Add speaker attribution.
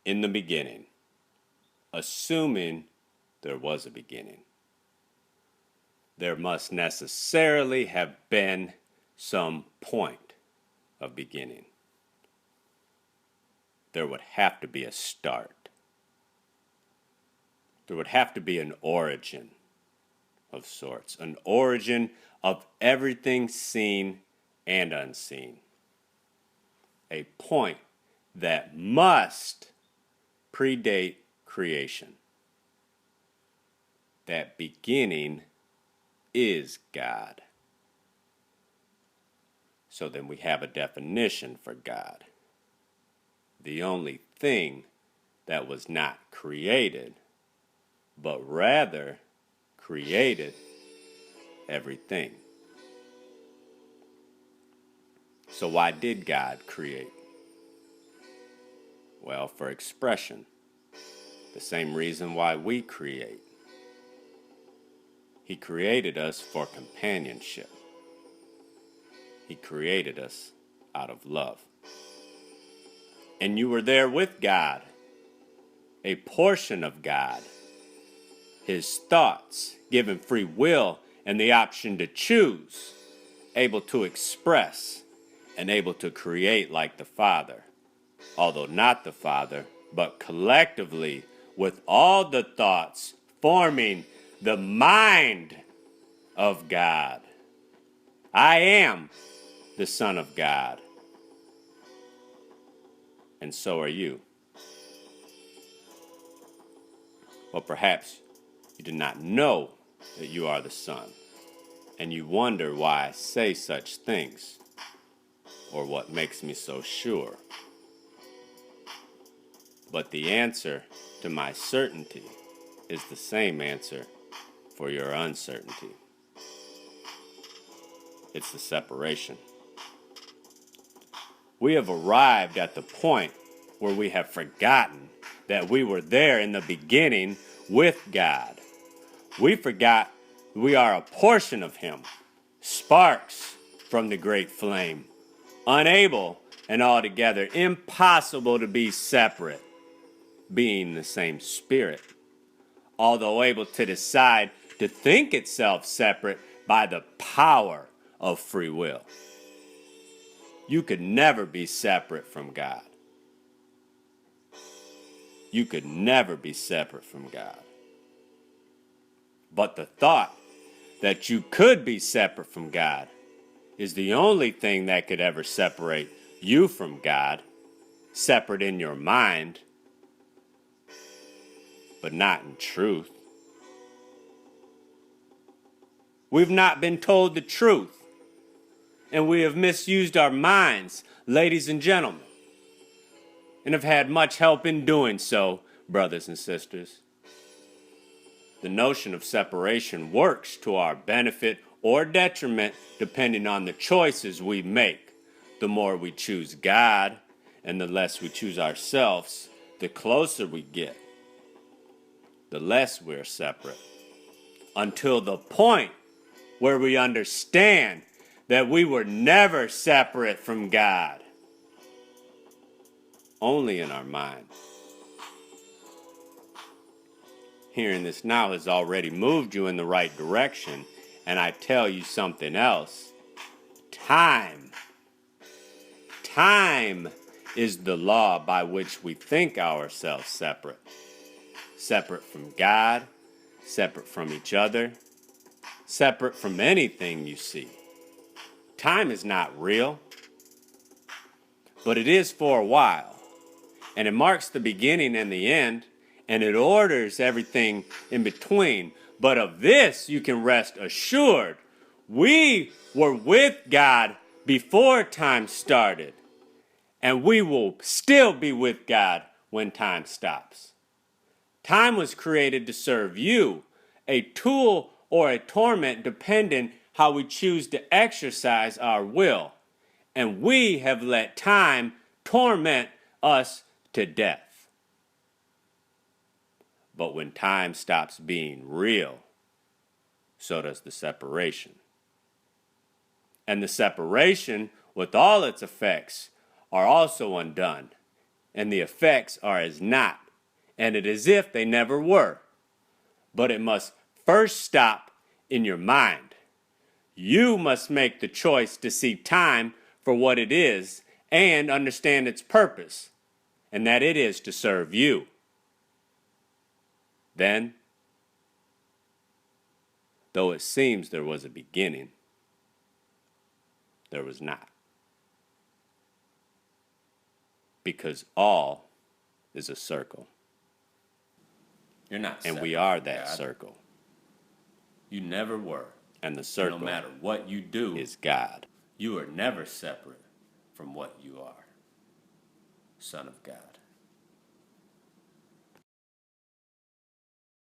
Speaker 1: in the beginning, assuming there was a beginning. There must necessarily have been some point of beginning. There would have to be a start. There would have to be an origin of sorts, an origin of everything seen and unseen. A point that must predate creation. That beginning is God. So then we have a definition for God. The only thing that was not created, but rather created everything. So why did God create? Well, for expression. The same reason why we create. He created us for companionship. He created us out of love. And you were there with God, a portion of God. His thoughts, given free will and the option to choose, able to express and able to create like the Father. Although not the Father, but collectively with all the thoughts forming the mind of God. I am the Son of God. And so are you. Well, perhaps you do not know that you are the Son, and you wonder why I say such things, or what makes me so sure. But the answer to my certainty is the same answer for your uncertainty. It's the separation. We have arrived at the point where we have forgotten that we were there in the beginning with God. We forgot we are a portion of Him, sparks from the great flame, unable and altogether impossible to be separate, being the same Spirit, although able to decide to think itself separate by the power of free will. You could never be separate from God. You could never be separate from God. But the thought that you could be separate from God is the only thing that could ever separate you from God, separate in your mind, but not in truth. We've not been told the truth, and we have misused our minds, ladies and gentlemen, and have had much help in doing so, brothers and sisters. The notion of separation works to our benefit or detriment depending on the choices we make. The more we choose God and the less we choose ourselves, the closer we get, the less we're separate. Until the point where we understand that we were never separate from God. Only in our mind. Hearing this now has already moved you in the right direction, and I tell you something else. Time is the law by which we think ourselves separate. Separate from God, separate from each other, separate from anything you see. Time is not real, but it is for a while, and it marks the beginning and the end, and it orders everything in between. But of this you can rest assured. We were with God before time started, and we will still be with God when time stops. Time was created to serve you, a tool or a torment depending how we choose to exercise our will. And we have let time torment us to death. But when time stops being real, so does the separation. And the separation, with all its effects, are also undone and the effects are as not, and it is if they never were. But it must first stop in your mind. You must make the choice to see time for what it is and understand its purpose, and that it is to serve you. Then, though it seems there was a beginning, there was not. Because all is a circle.
Speaker 2: You're not
Speaker 1: And we
Speaker 2: separate
Speaker 1: are
Speaker 2: from
Speaker 1: that
Speaker 2: God.
Speaker 1: circle.
Speaker 2: You never were.
Speaker 1: And the
Speaker 2: No
Speaker 1: circle
Speaker 2: matter what you do,
Speaker 1: is God.
Speaker 2: you are never separate from what you are. Son of God.